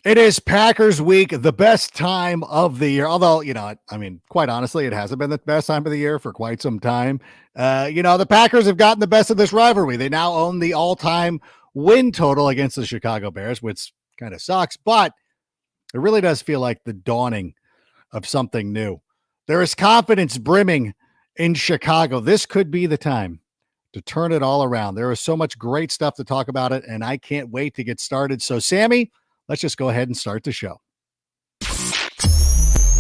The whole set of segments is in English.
It is Packers week, the best time of the year. Although, quite honestly, it hasn't been the best time of the year for quite some time. The Packers have gotten the best of this rivalry. They now own the all-time win total against the Chicago Bears, which kind of sucks, but it really does feel like the dawning of something new. There is confidence brimming in Chicago. This could be the time to turn it all around. There is so much great stuff to talk about it, and I can't wait to get started. So, Sammy, let's just go ahead and start the show.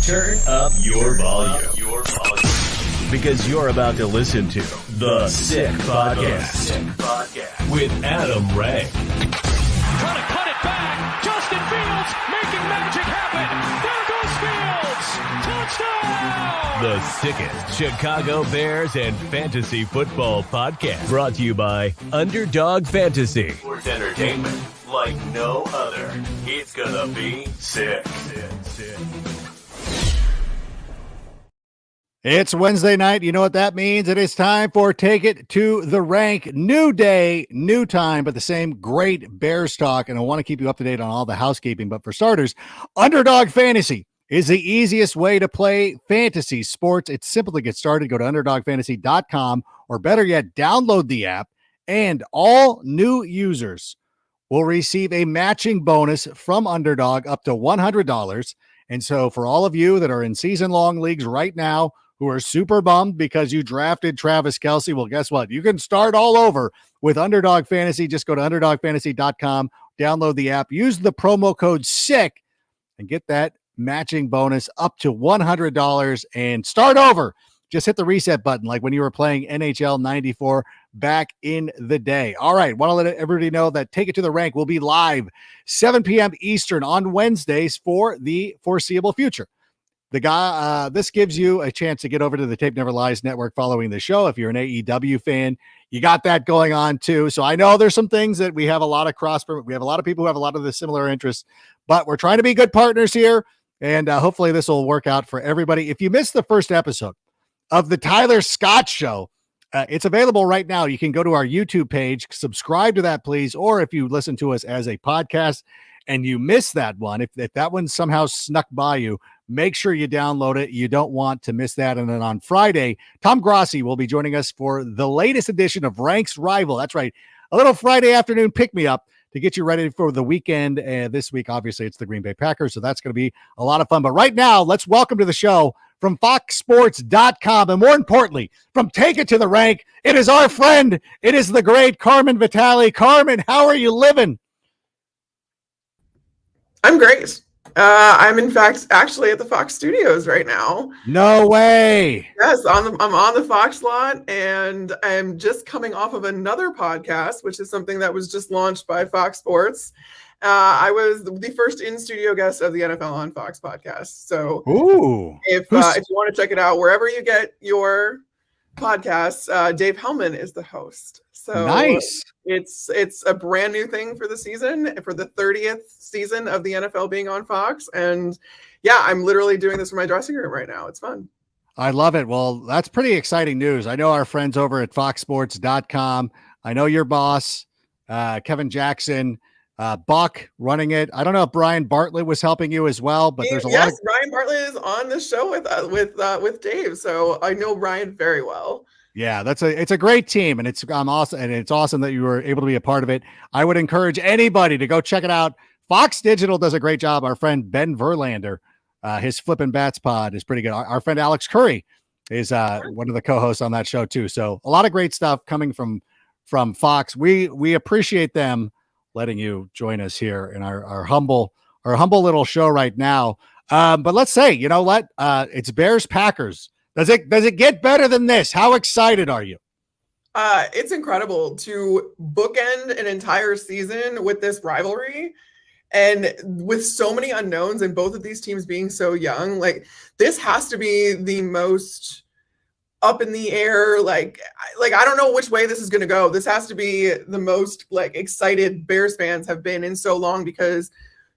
Turn up your volume. Because you're about to listen to The Sick Podcast with Adam Ray. Trying to cut it back. Justin Fields making magic happen. There goes Fields. Touchdown. The sickest Chicago Bears and fantasy football podcast. Brought to you by Underdog Fantasy. Sports entertainment like no other. It's gonna be sick. It's Wednesday night. You know what that means. It is time for Take It to the Rank. New day, new time, but the same great Bears talk. And I want to keep you up to date on all the housekeeping. But for starters, Underdog Fantasy is the easiest way to play fantasy sports. It's simple to get started. Go to underdogfantasy.com, or better yet, download the app, and all new users will receive a matching bonus from Underdog up to $100. And so for all of you that are in season-long leagues right now who are super bummed because you drafted Travis Kelce, well, guess what? You can start all over with Underdog Fantasy. Just go to underdogfantasy.com, download the app, use the promo code SICK, and get that matching bonus up to $100 and start over. Just hit the reset button like when you were playing NHL 94 back in the day. All right, want to let everybody know that Take It to the Rank will be live 7 p.m. Eastern on Wednesdays for the foreseeable future. This gives you a chance to get over to the Tape Never Lies network following the show. If you're an AEW fan, you got that going on too. So I know there's some things that we have a lot of we have a lot of people who have a lot of the similar interests, but we're trying to be good partners here. And hopefully this will work out for everybody. If you missed the first episode of the Tyler Scott Show, it's available right now. You can go to our YouTube page, subscribe to that, please. Or if you listen to us as a podcast and you missed that one, if that one somehow snuck by you, make sure you download it. You don't want to miss that. And then on Friday, Tom Grossi will be joining us for the latest edition of Rank's Rival. That's right. A little Friday afternoon pick-me-up to get you ready for the weekend. This week, obviously, it's the Green Bay Packers, so that's going to be a lot of fun. But right now, let's welcome to the show from foxsports.com, and more importantly, from Take It to the Rank, it is our friend. It is the great Carmen Vitale. Carmen, how are you living? I'm great. I'm in fact actually at the Fox Studios right now. No way. Yes, I'm on the Fox lot, and I'm just coming off of another podcast, which is something that was just launched by Fox Sports. I was the first in-studio guest of the NFL on Fox podcast. So if you want to check it out, wherever you get your podcasts, Dave Hellman is the host. So nice. It's a brand new thing for the season, for the 30th season of the NFL being on Fox. And yeah, I'm literally doing this from my dressing room right now. It's fun. I love it. Well, that's pretty exciting news. I know our friends over at foxsports.com. I know your boss, Kevin Jackson, Buck running it. I don't know if Brian Bartlett was helping you as well, but there's a lot of Brian Bartlett is on the show with Dave. So I know Brian very well. Yeah, it's a great team, and it's awesome that you were able to be a part of it. I would encourage anybody to go check it out. Fox Digital does a great job. Our friend Ben Verlander, his Flippin' Bats pod is pretty good. Our friend Alex Curry is one of the co-hosts on that show too. So a lot of great stuff coming from Fox. We appreciate them letting you join us here in our humble little show right now. But let's say, you know what? It's Bears Packers. Does it get better than this? How excited are you? It's incredible to bookend an entire season with this rivalry, and with so many unknowns and both of these teams being so young. Like, this has to be the most up in the air. Like I don't know which way this is going to go. This has to be the most excited Bears fans have been in so long, because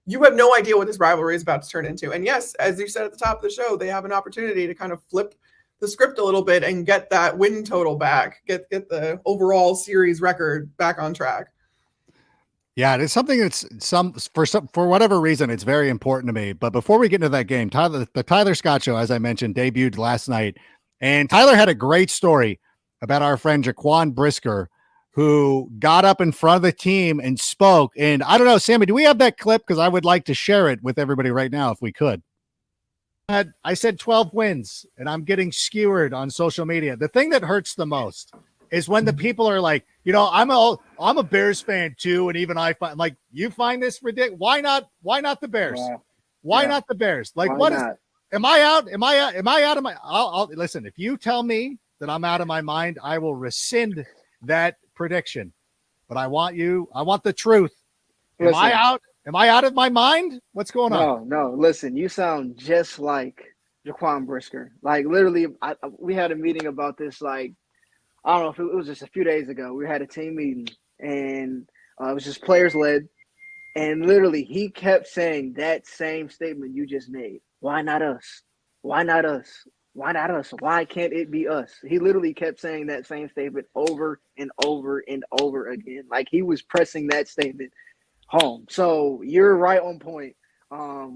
you have no idea what this rivalry is about to turn into. And yes, as you said at the top of the show, they have an opportunity to kind of flip the script a little bit and get that win total back, get the overall series record back on track. Yeah, it's something that's for whatever reason, it's very important to me. But before we get into that game, the Tyler Scott show, as I mentioned, debuted last night, and Tyler had a great story about our friend Jaquan Brisker, who got up in front of the team and spoke. And I don't know, Sammy, do we have that clip? Because I would like to share it with everybody right now if we could. I said 12 wins, and I'm getting skewered on social media. The thing that hurts the most is when the people are like, I'm a Bears fan too, and even I find like you find this ridiculous. Why not the Bears? Why not the Bears? Like, why what not? is? Am I out? Am I out of my? I'll listen. If you tell me that I'm out of my mind, I will rescind that prediction. But I want the truth. Am I out? Am I out of my mind? What's going on? No. Listen, you sound just like Jaquan Brisker. Like literally, we had a meeting about this. Like, I don't know if it was just a few days ago. We had a team meeting, and it was just players led. And literally, he kept saying that same statement you just made. Why not us? Why not us? Why not us? Why can't it be us? He literally kept saying that same statement over and over and over again. Like he was pressing that statement home. So you're right on point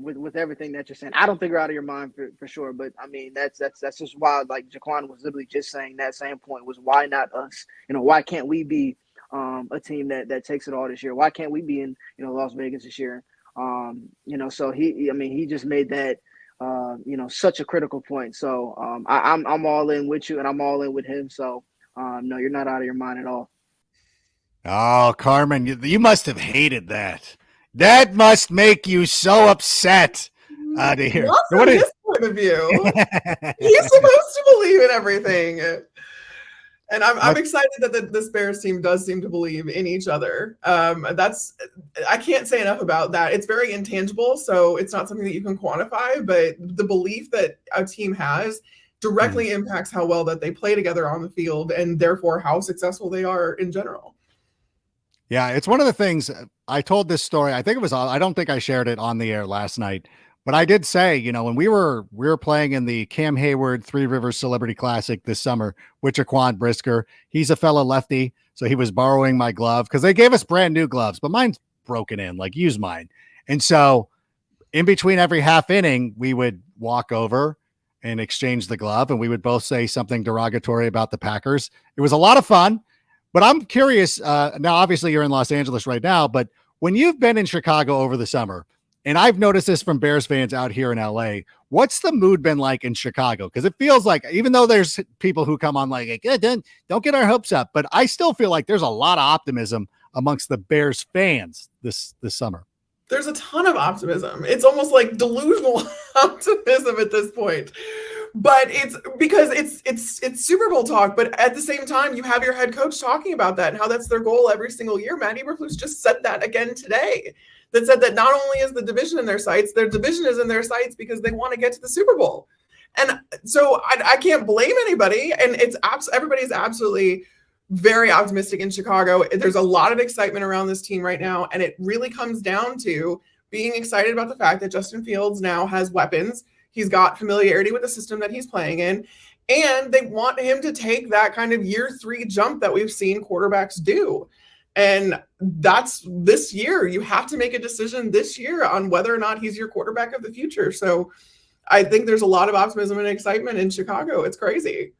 with everything that you're saying. I don't think you're out of your mind for sure, but I mean that's just wild. Like Jaquan was literally just saying that same point was why not us? Why can't we be a team that takes it all this year? Why can't we be in Las Vegas this year? So he just made that such a critical point. So I'm all in with you, and I'm all in with him. So no, you're not out of your mind at all. Oh, Carmen, you must have hated that. That must make you so upset to hear. Not from his point of view. He's supposed to believe in everything. And I'm excited that this Bears team does seem to believe in each other. I can't say enough about that. It's very intangible, so it's not something that you can quantify, but the belief that a team has directly impacts how well that they play together on the field and therefore how successful they are in general. Yeah, it's one of the things I told this story. I don't think I shared it on the air last night, but I did say, when we were playing in the Cam Hayward Three Rivers Celebrity Classic this summer with Jaquan Brisker. He's a fellow lefty, so he was borrowing my glove because they gave us brand new gloves, but mine's broken in. Like, use mine. And so in between every half inning, we would walk over and exchange the glove, and we would both say something derogatory about the Packers. It was a lot of fun. But I'm curious, now obviously you're in Los Angeles right now, but when you've been in Chicago over the summer, and I've noticed this from Bears fans out here in LA, what's the mood been like in Chicago? Because it feels like, even though there's people who come on like, don't get our hopes up, but I still feel like there's a lot of optimism amongst the Bears fans this summer. There's a ton of optimism. It's almost like delusional optimism at this point. But it's because it's Super Bowl talk, but at the same time, you have your head coach talking about that and how that's their goal every single year. Matt Eberflus just said that again today. That said that not only is the division in their sights, their division is in their sights because they want to get to the Super Bowl. And so I can't blame anybody. And everybody's absolutely very optimistic in Chicago. There's a lot of excitement around this team right now, and it really comes down to being excited about the fact that Justin Fields now has weapons. He's got familiarity with the system that he's playing in, and they want him to take that kind of year 3 jump that we've seen quarterbacks do. And that's this year. You have to make a decision this year on whether or not he's your quarterback of the future. So I think there's a lot of optimism and excitement in Chicago. It's crazy.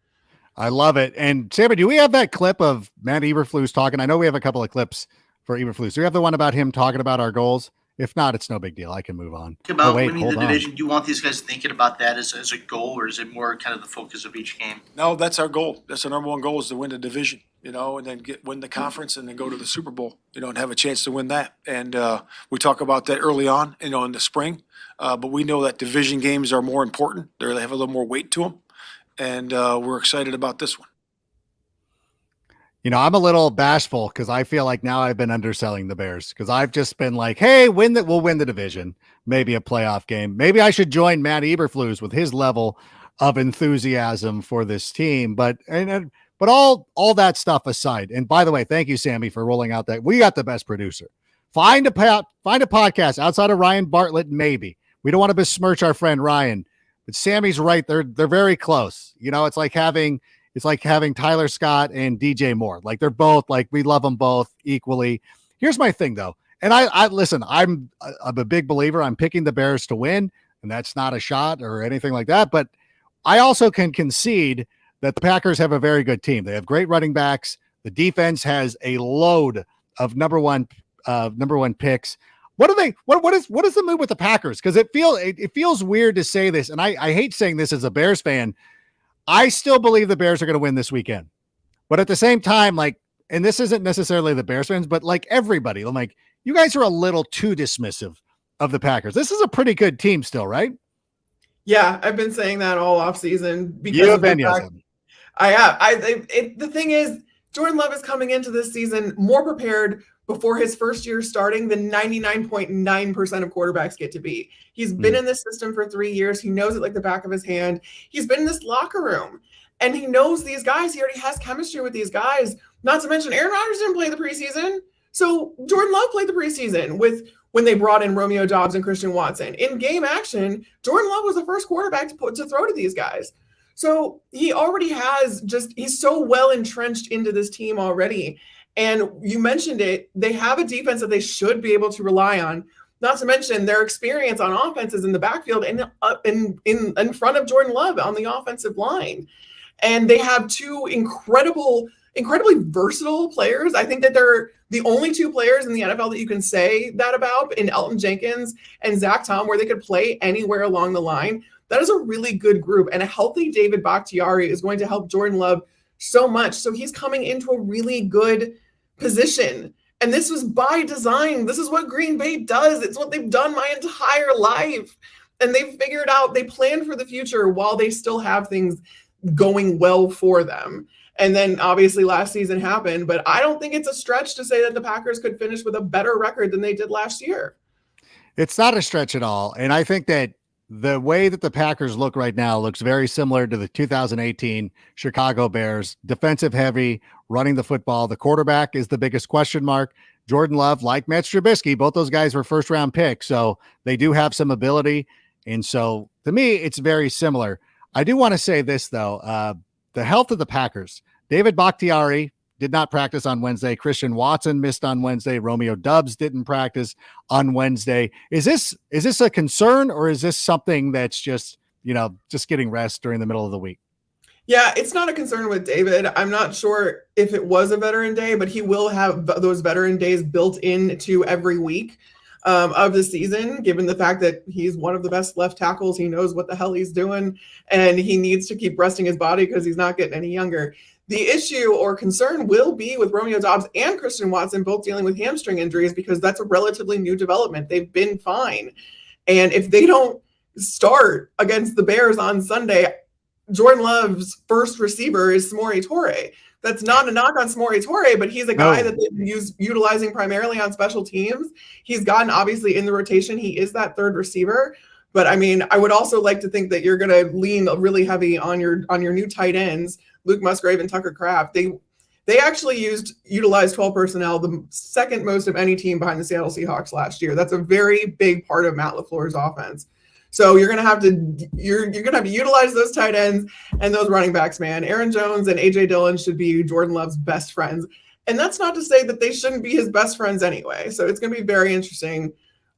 I love it. And Sammy, do we have that clip of Matt Eberflus talking? I know we have a couple of clips for Eberflus. Do we have the one about him talking about our goals? If not, it's no big deal. I can move on. About winning the division, do you want these guys thinking about that as a goal, or is it more kind of the focus of each game? No, that's our goal. That's our number one goal, is to win the division, and then win the conference and then go to the Super Bowl, and have a chance to win that. And we talk about that early on, in the spring. But we know that division games are more important. They have a little more weight to them. And we're excited about this one. I'm a little bashful because I feel like now I've been underselling the Bears because I've just been like, hey, we'll win the division, maybe a playoff game. Maybe I should join Matt Eberflus with his level of enthusiasm for this team. But all that stuff aside, and by the way, thank you, Sammy, for rolling out that. We got the best producer. Find a podcast outside of Ryan Bartlett, maybe. We don't want to besmirch our friend Ryan, but Sammy's right. They're very close. It's like having Tyler Scott and DJ Moore. Like, they're both, like, we love them both equally. Here's my thing though. And I listen, I'm a big believer. I'm picking the Bears to win, and that's not a shot or anything like that. But I also can concede that the Packers have a very good team. They have great running backs. The defense has a load of number one picks. What is the move with the Packers? Because it feels weird to say this, and I hate saying this as a Bears fan. I still believe the Bears are going to win this weekend, but at the same time, like, and this isn't necessarily the Bears fans, but like everybody, I'm like, you guys are a little too dismissive of the Packers. This is a pretty good team still, right? Yeah, I've been saying that all off season because You have of the been, yes. fact I have. The thing is, Jordan Love is coming into this season more prepared before his first year starting than 99.9% of quarterbacks get to be. He's been in this system for 3 years. He knows it like the back of his hand. He's been in this locker room, and he knows these guys. He already has chemistry with these guys. Not to mention, Aaron Rodgers didn't play the preseason. So Jordan Love played the preseason when they brought in Romeo Doubs and Christian Watson. In game action, Jordan Love was the first quarterback to throw to these guys. So he already he's so well entrenched into this team already. And you mentioned it, they have a defense that they should be able to rely on. Not to mention their experience on offenses in the backfield and in front of Jordan Love on the offensive line. And they have two incredibly versatile players. I think that they're the only two players in the NFL that you can say that about, in Elton Jenkins and Zach Tom, where they could play anywhere along the line. That is a really good group, and a healthy David Bakhtiari is going to help Jordan Love so much. So he's coming into a really good position. And this was by design. This is what Green Bay does. It's what they've done my entire life. And they figured out, they planned for the future while they still have things going well for them. And then obviously last season happened, but I don't think it's a stretch to say that the Packers could finish with a better record than they did last year. It's not a stretch at all. And I think that the way that the Packers look right now looks very similar to the 2018 Chicago Bears, defensive heavy, running the football. The quarterback is the biggest question mark. Jordan Love, like Mitch Trubisky, both those guys were first round picks. So they do have some ability. And so to me, it's very similar. I do want to say this though, the health of the Packers. David Bakhtiari did not practice on Wednesday. Christian Watson missed on Wednesday. Romeo Doubs didn't practice on Wednesday. Is this a concern, or is this something that's just getting rest during the middle of the week? Yeah, it's not a concern with David. I'm not sure if it was a veteran day, but he will have those veteran days built into every week of the season, given the fact that he's one of the best left tackles. He knows what the hell he's doing, and he needs to keep resting his body because he's not getting any younger. The issue or concern will be with Romeo Doubs and Christian Watson both dealing with hamstring injuries, because that's a relatively new development. They've been fine. And if they don't start against the Bears on Sunday, Jordan Love's first receiver is Samori Toure. That's not a knock on Samori Toure, but he's a guy that they've utilizing primarily on special teams. He's gotten obviously in the rotation. He is that third receiver. But I mean, I would also like to think that you're going to lean really heavy on your new tight ends, Luke Musgrave and Tucker Kraft. They actually utilized 12 personnel, the second most of any team behind the Seattle Seahawks last year. That's a very big part of Matt LaFleur's offense. So you're gonna have to utilize those tight ends and those running backs, man. Aaron Jones and AJ Dillon should be Jordan Love's best friends. And that's not to say that they shouldn't be his best friends anyway. So it's gonna be very interesting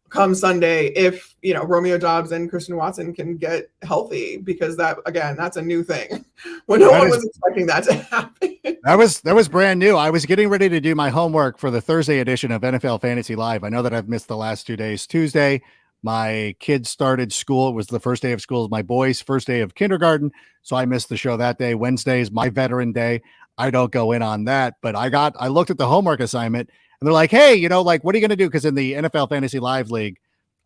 come Sunday if Romeo Doubs and Christian Watson can get healthy, because that's a new thing when no one was expecting that to happen. That was brand new. I was getting ready to do my homework for the Thursday edition of NFL Fantasy Live. I know that I've missed the last 2 days. Tuesday, my kids started school. It was the first day of school, my boys' first day of kindergarten. So I missed the show that day. Wednesday is my veteran day. I don't go in on that, but I looked at the homework assignment and they're like, hey, what are you going to do? Because in the NFL Fantasy Live League,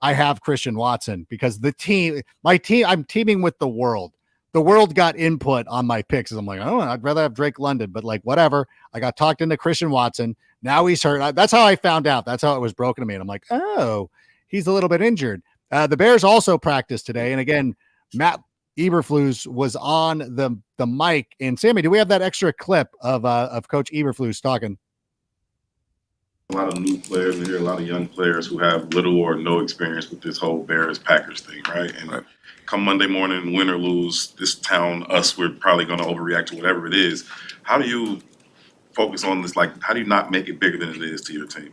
I have Christian Watson because I'm teaming with the world. The world got input on my picks. I'm like, oh, I'd rather have Drake London, but whatever. I got talked into Christian Watson. Now he's hurt. That's how I found out. That's how it was broken to me. And I'm like, oh, he's a little bit injured. The Bears also practiced today. And again, Matt Eberflus was on the mic. And Sammy, do we have that extra clip of Coach Eberflus talking? A lot of new players in here, a lot of young players who have little or no experience with this whole Bears-Packers thing, right? And come Monday morning, win or lose, this town, we're probably going to overreact to whatever it is. How do you focus on this? How do you not make it bigger than it is to your team?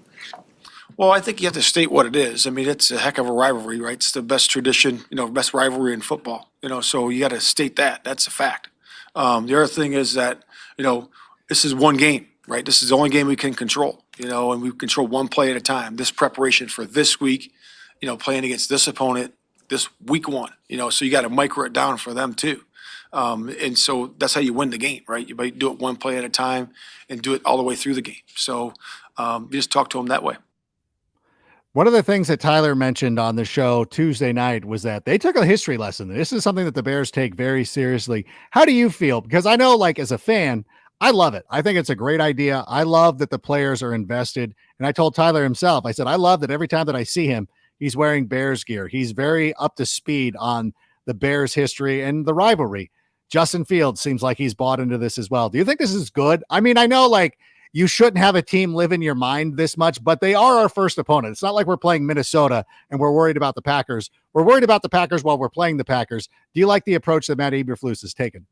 Well, I think you have to state what it is. I mean, it's a heck of a rivalry, right? It's the best tradition, best rivalry in football, so you got to state that. That's a fact. The other thing is that, this is one game, right? This is the only game we can control, and we control one play at a time. This preparation for this week, playing against this opponent, this week one, so you got to micro it down for them too. And so that's how you win the game, right? You do it one play at a time and do it all the way through the game. So you just talk to them that way. One of the things that Tyler mentioned on the show Tuesday night was that they took a history lesson. This is something that the Bears take very seriously. How do you feel? Because I know, like, as a fan, I love it. I think it's a great idea. I love that the players are invested. And I told Tyler himself, I said, I love that every time that I see him, he's wearing Bears gear. He's very up to speed on the Bears history and the rivalry. Justin Fields seems like he's bought into this as well. Do you think this is good? I mean, I know, like, you shouldn't have a team live in your mind this much, but they are our first opponent. It's not like we're playing Minnesota and we're worried about the Packers. We're worried about the Packers while we're playing the Packers. Do you like the approach that Matt Eberflus has taken?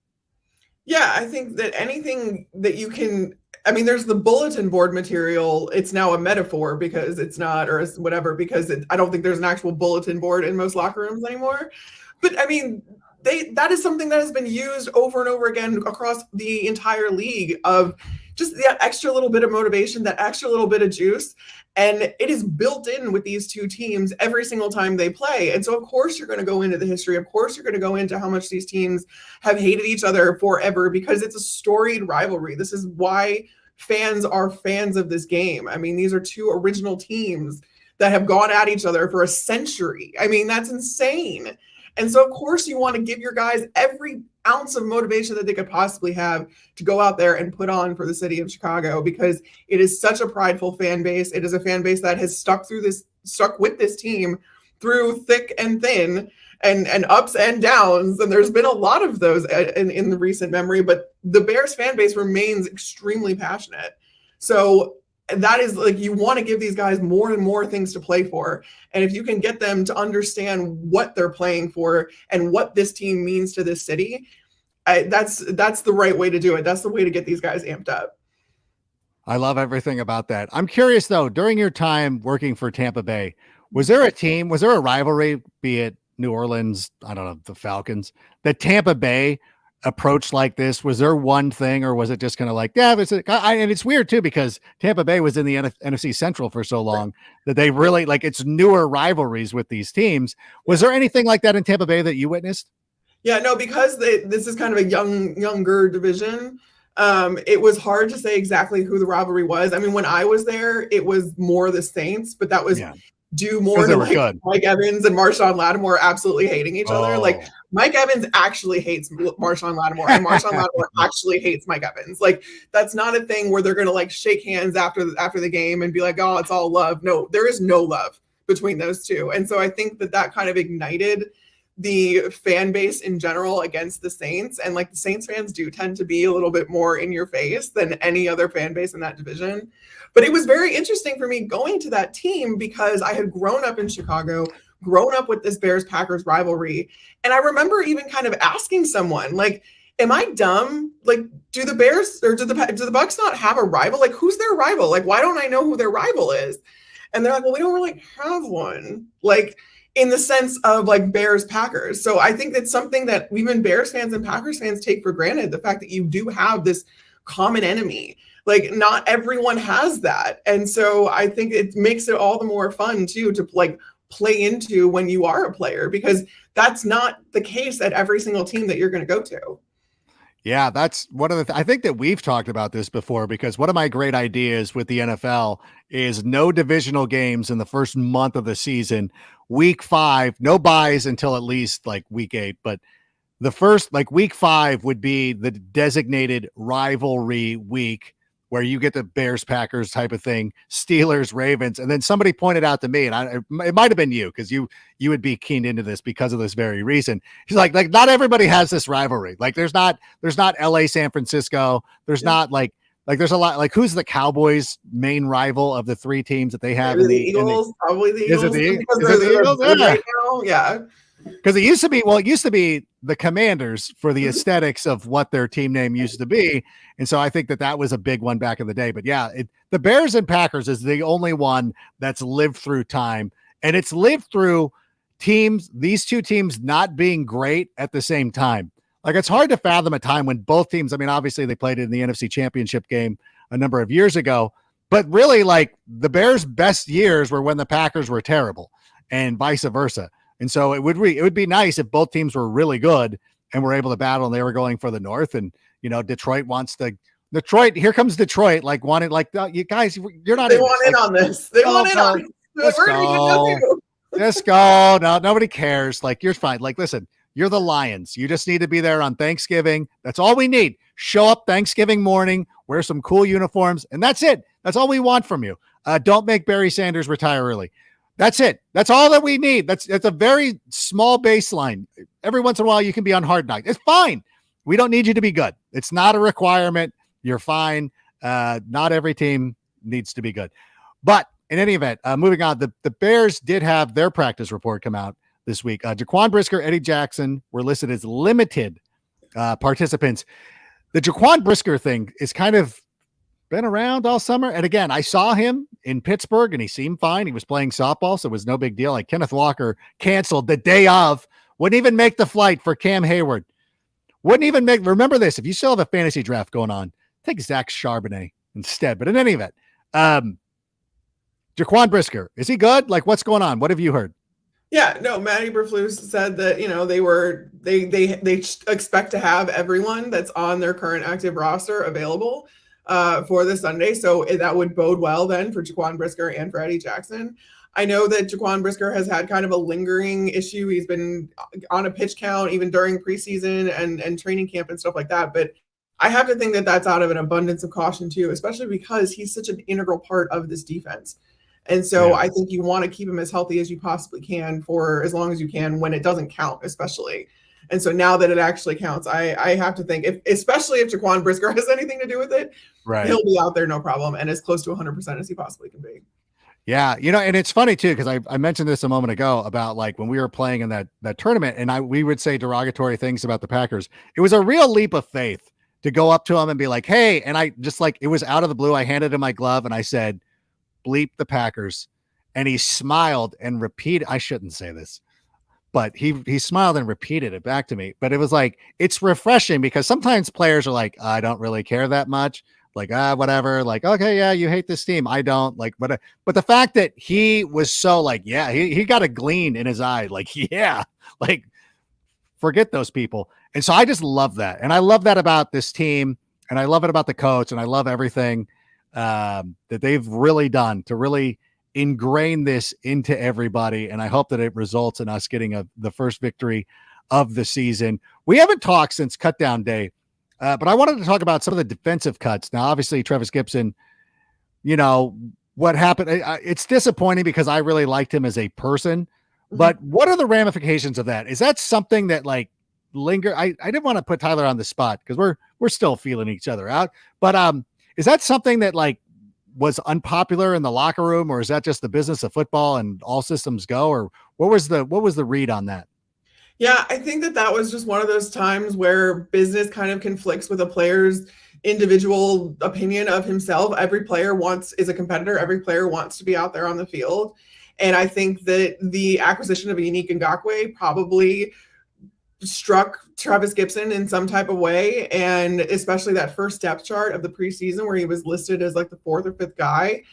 Yeah, I think that anything that you can, I mean, there's the bulletin board material. It's now a metaphor because it's not, or whatever, because I don't think there's an actual bulletin board in most locker rooms anymore. But I mean, that is something that has been used over and over again across the entire league, of just that extra little bit of motivation, that extra little bit of juice. And it is built in with these two teams every single time they play. And so, of course, you're going to go into the history. Of course, you're going to go into how much these teams have hated each other forever, because it's a storied rivalry. This is why fans are fans of this game. I mean, these are two original teams that have gone at each other for a century. I mean, that's insane. And so, of course, you want to give your guys every ounce of motivation that they could possibly have to go out there and put on for the city of Chicago, because it is such a prideful fan base. It is a fan base that has stuck with this team through thick and thin, and ups and downs. And there's been a lot of those in the recent memory, but the Bears fan base remains extremely passionate. So that is, like, you want to give these guys more and more things to play for. And if you can get them to understand what they're playing for and what this team means to this city, that's the right way to do it. That's the way to get these guys amped up. I love everything about that. I'm curious, though, during your time working for Tampa Bay, was there a rivalry, be it New Orleans, I don't know, the Falcons, that Tampa Bay approach like this? Was there one thing, or was it just kind of like, yeah, and it's weird too, because Tampa Bay was in the NFC Central for so long that they really, like, it's newer rivalries with these teams. Was there anything like that in Tampa Bay that you witnessed? Yeah, no, because this is kind of a younger division. It was hard to say exactly who the rivalry was. I mean, when I was there, it was more the Saints, but that was due more to, like, Mike Evans and Marshawn Lattimore absolutely hating each other. Like, Mike Evans actually hates Marshawn Lattimore, and Marshawn Lattimore actually hates Mike Evans. Like, that's not a thing where they're going to, like, shake hands after the game and be like, oh, it's all love. No, there is no love between those two. And so I think that kind of ignited the fan base in general against the Saints. And, like, the Saints fans do tend to be a little bit more in your face than any other fan base in that division. But it was very interesting for me going to that team, because I had grown up in Chicago, grown up with this Bears-Packers rivalry. And I remember even kind of asking someone, like, am I dumb? Like, do the Bears or do the Bucks not have a rival? Like, who's their rival? Like, why don't I know who their rival is? And they're like, well, we don't really have one, like, in the sense of, like, Bears-Packers. So I think that's something that even Bears fans and Packers fans take for granted, the fact that you do have this common enemy. Like, not everyone has that. And so I think it makes it all the more fun too, to, like, play into when you are a player, because that's not the case at every single team that you're going to go to. Yeah, that's one of the I think that we've talked about this before, because one of my great ideas with the NFL is no divisional games in the first month of the season. Week 5, no buys until at least, like, week 8, but the first, like, week 5 would be the designated rivalry week, where you get the Bears Packers type of thing, Steelers, Ravens. And then somebody pointed out to me, and it might've been you, cause you would be keened into this because of this very reason. He's like, not everybody has this rivalry. Like, there's not LA, San Francisco. There's not like there's a lot, like, who's the Cowboys' main rival of the 3 teams that they have? The Eagles, probably the Eagles. Is it the Eagles? Right now. Yeah. Because it used to be the Commanders for the aesthetics of what their team name used to be. And so I think that was a big one back in the day. But yeah, the Bears and Packers is the only one that's lived through time. And it's lived through these two teams not being great at the same time. Like, it's hard to fathom a time when both teams, I mean, obviously they played in the NFC Championship game a number of years ago, but really, like, the Bears' best years were when the Packers were terrible and vice versa. And so it would be nice if both teams were really good and were able to battle and they were going for the North. And, Detroit, here comes Detroit, like, wanted, like, you guys, you're not. They want in on this. They want in on it. We're going to get you. Just go. No, nobody cares. Like, you're fine. Like, listen, you're the Lions. You just need to be there on Thanksgiving. That's all we need. Show up Thanksgiving morning, wear some cool uniforms, and that's it. That's all we want from you. Don't make Barry Sanders retire early. That's it. That's all that we need. That's a very small baseline. Every once in a while, you can be on Hard Knocks. It's fine. We don't need you to be good. It's not a requirement. You're fine. Not every team needs to be good. But in any event, moving on, the Bears did have their practice report come out this week. Jaquan Brisker, Eddie Jackson were listed as limited participants. The Jaquan Brisker thing is kind of been around all summer. And again, I saw him in Pittsburgh and he seemed fine. He was playing softball, so it was no big deal. Like, Kenneth Walker canceled the day of, wouldn't even make the flight for Cam Hayward. Remember this, if you still have a fantasy draft going on, take Zach Charbonnet instead. But in any event, Jaquan Brisker, is he good? Like, what's going on? What have you heard? Yeah, no, Matt Eberflus said that, they expect to have everyone that's on their current active roster available for this Sunday. So that would bode well then for Jaquan Brisker and for Eddie Jackson. I know that Jaquan Brisker has had kind of a lingering issue. He's been on a pitch count even during preseason and training camp and stuff like that. But I have to think that that's out of an abundance of caution too, especially because he's such an integral part of this defense. And so I think you want to keep him as healthy as you possibly can for as long as you can when it doesn't count, especially. And so now that it actually counts, I have to think, especially if Jaquan Brisker has anything to do with it, right, he'll be out there no problem and as close to 100% as he possibly can be. Yeah, and it's funny too, because I mentioned this a moment ago about, like, when we were playing in that tournament and we would say derogatory things about the Packers. It was a real leap of faith to go up to him and be like, hey, and I just, like, it was out of the blue. I handed him my glove and I said, bleep the Packers. And he smiled and repeated, I shouldn't say this, but he smiled and repeated it back to me. But it was like, it's refreshing because sometimes players are like, I don't really care that much. Like, whatever. Like, okay, yeah, you hate this team. I don't. Like, but the fact that he was so, like, yeah, he got a gleam in his eye. Like, yeah, like, forget those people. And so I just love that. And I love that about this team. And I love it about the coach. And I love everything that they've really done to really ingrain this into everybody. And I hope that it results in us getting the first victory of the season. We haven't talked since cutdown day, but I wanted to talk about some of the defensive cuts. Now, obviously, Travis Gibson, what happened. It's disappointing because I really liked him as a person, but what are the ramifications of that? Is that something that, like, linger? I didn't want to put Tyler on the spot because we're still feeling each other out, but is that something that, like, was unpopular in the locker room, or is that just the business of football and all systems go, or what was the read on that? Yeah, I think that was just one of those times where business kind of conflicts with a player's individual opinion of himself. Every player is a competitor. Every player wants to be out there on the field. And I think that the acquisition of Yannick Ngakoue probably struck Travis Gibson in some type of way, and especially that first depth chart of the preseason where he was listed as like the fourth or fifth guy.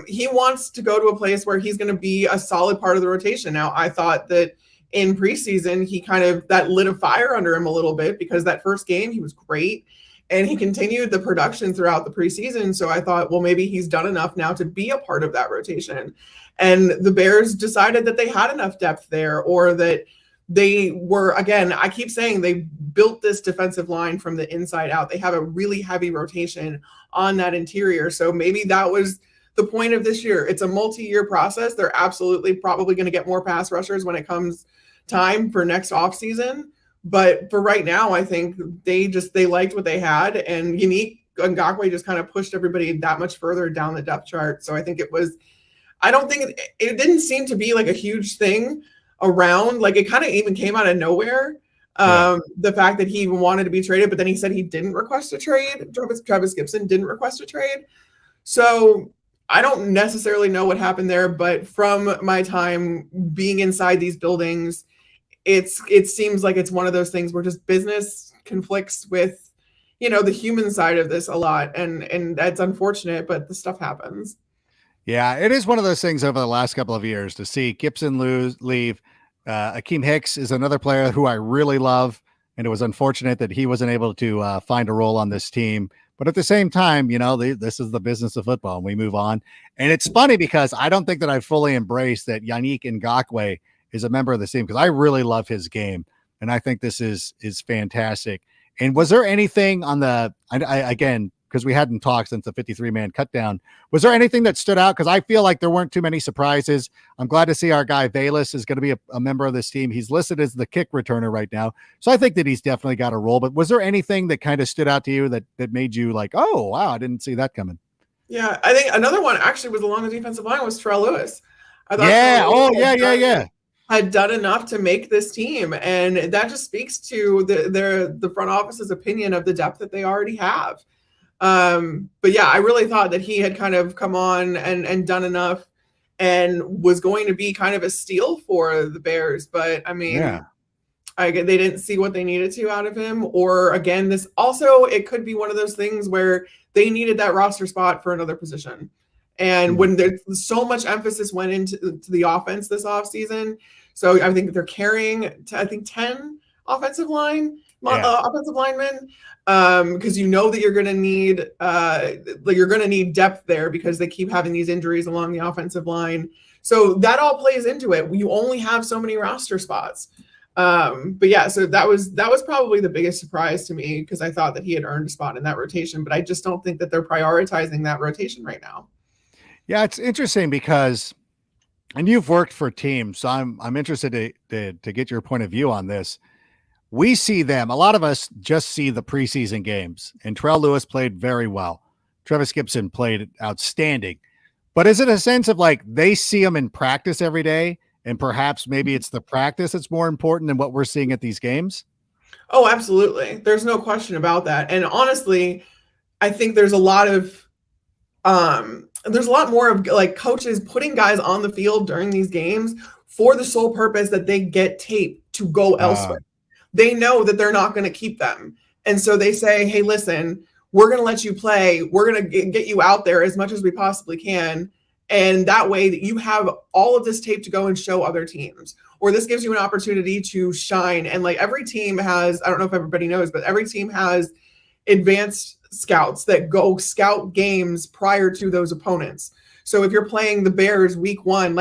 He wants to go to a place where he's going to be a solid part of the rotation. Now, I thought that in preseason, he kind of, that lit a fire under him a little bit because that first game, he was great and he continued the production throughout the preseason. So I thought, well, maybe he's done enough now to be a part of that rotation. And the Bears decided that they had enough depth there, or that they were, again, I keep saying they built this defensive line from the inside out. They have a really heavy rotation on that interior. So maybe that was the point of this year. It's a multi-year process. They're absolutely probably going to get more pass rushers when it comes time for next offseason. But for right now, I think they liked what they had, and Yannick Ngakoue just kind of pushed everybody that much further down the depth chart. So I think it didn't seem to be like a huge thing. around. Like it kind of even came out of nowhere. The fact that he even wanted to be traded, but then he said he didn't request a trade. Travis Gibson didn't request a trade. So I don't necessarily know what happened there, but from my time being inside these buildings, it seems like it's one of those things where just business conflicts with, the human side of this a lot. And that's unfortunate, but the stuff happens. Yeah, it is one of those things over the last couple of years to see Gibson leave. Akeem Hicks is another player who I really love, and it was unfortunate that he wasn't able to find a role on this team. But at the same time, this is the business of football, and we move on. And it's funny because I don't think that I fully embraced that Yannick Ngakoue is a member of the team, because I really love his game, and I think this is fantastic. And was there anything on again, because we hadn't talked since the 53-man cut down, was there anything that stood out? Because I feel like there weren't too many surprises. I'm glad to see our guy Bayless is going to be a member of this team. He's listed as the kick returner right now, so I think that he's definitely got a role. But was there anything that kind of stood out to you that made you like, oh, wow, I didn't see that coming? Yeah, I think another one actually was along the defensive line was Terrell Lewis. I thought yeah. Had done enough to make this team, and that just speaks to the front office's opinion of the depth that they already have. But yeah, I really thought that he had kind of come on and done enough and was going to be kind of a steal for the Bears. But I mean, they didn't see what they needed to out of him. Or again, it could be one of those things where they needed that roster spot for another position. And when there's so much emphasis went into the offense this offseason, so I think they're carrying 10 offensive linemen, because that you're going to need depth there because they keep having these injuries along the offensive line. So that all plays into it. You only have so many roster spots. But yeah, so that was probably the biggest surprise to me, because I thought that he had earned a spot in that rotation, but I just don't think that they're prioritizing that rotation right now. Yeah, it's interesting because, and you've worked for teams, so I'm interested to get your point of view on this. We see them, a lot of us just see the preseason games, and Terrell Lewis played very well. Travis Gibson played outstanding. But is it a sense of like they see them in practice every day, and perhaps maybe it's the practice that's more important than what we're seeing at these games? Oh, absolutely. There's no question about that. And honestly, I think there's a lot more of like coaches putting guys on the field during these games for the sole purpose that they get tape to go elsewhere. They know that they're not going to keep them. And so they say, hey, listen, we're going to let you play. We're going to get you out there as much as we possibly can. And that way that you have all of this tape to go and show other teams, or this gives you an opportunity to shine. And like every team has, I don't know if everybody knows, but every team has advanced scouts that go scout games prior to those opponents. So if you're playing the Bears week 1,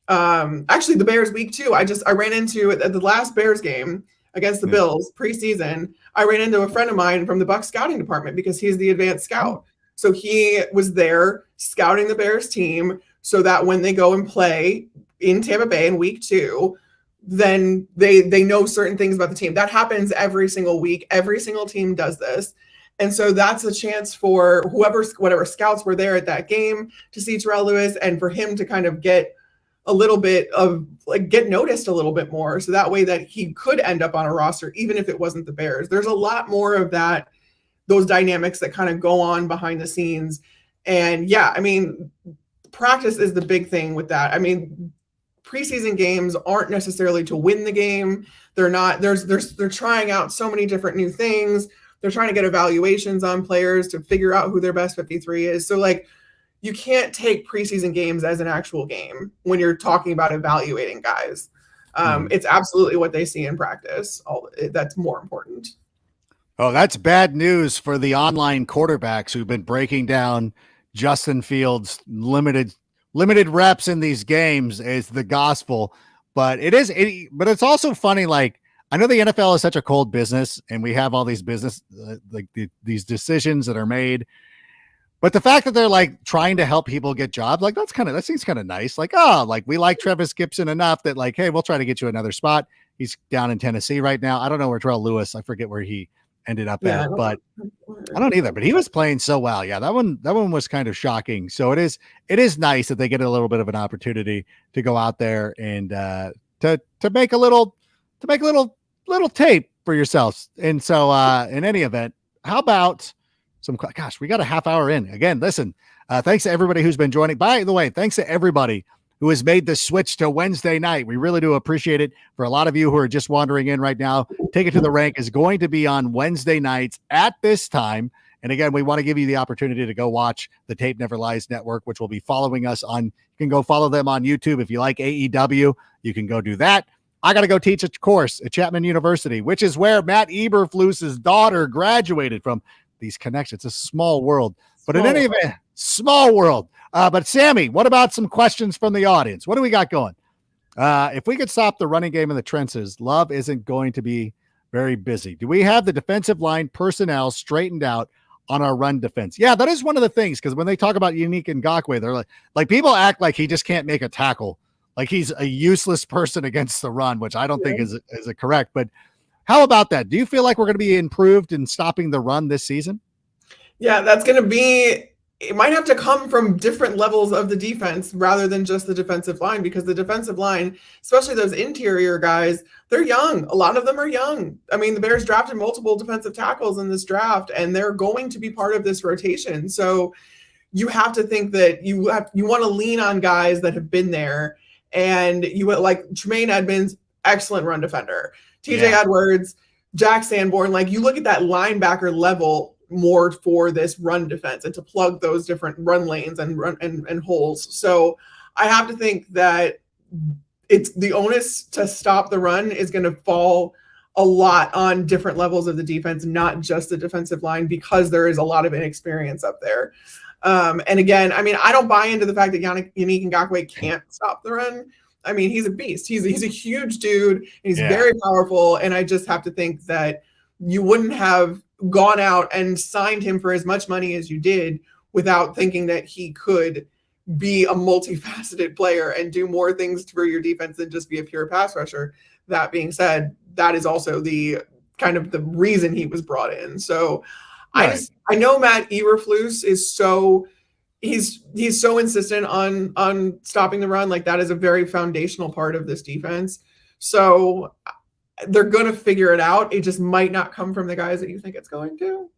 actually the Bears week 2, I ran into at the last Bears game against the Bills preseason, I ran into a friend of mine from the Bucs scouting department because he's the advanced scout. So he was there scouting the Bears team so that when they go and play in Tampa Bay in week 2, then they know certain things about the team. That happens every single week. Every single team does this. And so that's a chance for whatever scouts were there at that game to see Terrell Lewis, and for him to kind of get a little bit of get noticed a little bit more. So that way that he could end up on a roster, even if it wasn't the Bears. There's a lot more of those dynamics that kind of go on behind the scenes. And yeah, I mean, practice is the big thing with that. I mean, preseason games aren't necessarily to win the game. They're not, they're trying out so many different new things. They're trying to get evaluations on players to figure out who their best 53 is. So you can't take preseason games as an actual game when you're talking about evaluating guys. It's absolutely what they see in practice. That's more important. Oh, that's bad news for the online quarterbacks who've been breaking down Justin Fields' limited reps in these games is the gospel. But but it's also funny. I know the NFL is such a cold business, and we have all these these decisions that are made. But the fact that they're trying to help people get jobs, that seems kind of nice. We like Travis Gibson enough that hey, we'll try to get you another spot. He's down in Tennessee right now. I don't know where Terrell Lewis, I forget where he ended up at, but I don't either, but he was playing so well. Yeah. That one was kind of shocking. So it is nice that they get a little bit of an opportunity to go out there and to make a little tape for yourselves. And so in any event, how about we got a half hour in. Again, listen, thanks to everybody who's been joining. By the way, thanks to everybody who has made the switch to Wednesday night. We really do appreciate it. For a lot of you who are just wandering in right now, Take It to the Rank is going to be on Wednesday nights at this time. And again, we want to give you the opportunity to go watch the Tape Never Lies Network, which will be following us on. You can go follow them on YouTube. If you like AEW, you can go do that. I got to go teach a course at Chapman University, which is where Matt Eberflus's daughter graduated from. These connections, it's a small world. But in any event, small world. But Sammy, what about some questions from the audience? What do we got going? If we could stop the running game in the trenches, Love isn't going to be very busy. Do we have the defensive line personnel straightened out on our run defense? Yeah, that is one of the things, because when they talk about Unique Ngakoue, they're like people act like he just can't make a tackle, like he's a useless person against the run, which I don't think is correct. But how about that? Do you feel like we're going to be improved in stopping the run this season? Yeah, that's going to be, it might have to come from different levels of the defense rather than just the defensive line, because the defensive line, especially those interior guys, they're young. A lot of them are young. I mean, the Bears drafted multiple defensive tackles in this draft, and they're going to be part of this rotation. So you have to think that you want to lean on guys that have been there. And you like Tremaine Edmonds, excellent run defender. TJ Edwards, Jack Sanborn, like you look at that linebacker level more for this run defense and to plug those different run lanes and holes. So I have to think that it's the onus to stop the run is going to fall a lot on different levels of the defense, not just the defensive line, because there is a lot of inexperience up there. And again, I mean, I don't buy into the fact that Unique Ngakoue can't stop the run. I mean, he's a beast. He's a huge dude. And he's very powerful. And I just have to think that you wouldn't have gone out and signed him for as much money as you did without thinking that he could be a multifaceted player and do more things for your defense than just be a pure pass rusher. That being said, that is also the kind of the reason he was brought in. So I know Matt Eberflus is he's so insistent on stopping the run. Like that is a very foundational part of this defense. So they're going to figure it out. It just might not come from the guys that you think it's going to.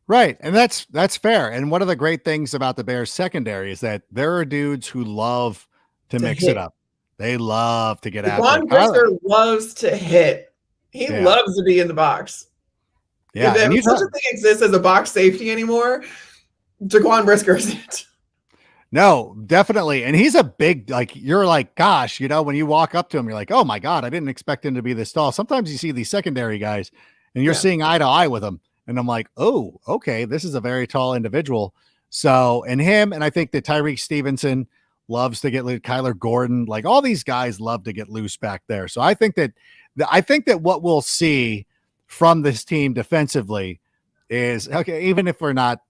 Right. And that's fair. And one of the great things about the Bears secondary is that there are dudes who love to mix it up. They love to get out. Jaquan Brisker loves to hit. He loves to be in the box. Yeah. If such a thing exists as a box safety anymore, Jaquan Brisker isn't. No, definitely. And he's a big, like, you're like, gosh, you know, when you walk up to him, you're like, oh my God, I didn't expect him to be this tall. Sometimes you see these secondary guys and you're seeing eye to eye with them. And I'm like, oh, okay, this is a very tall individual. So, and him, and I think that Tyreek Stevenson loves to get loose. Kyler Gordon, like all these guys love to get loose back there. So I think that what we'll see from this team defensively is, okay, even if we're not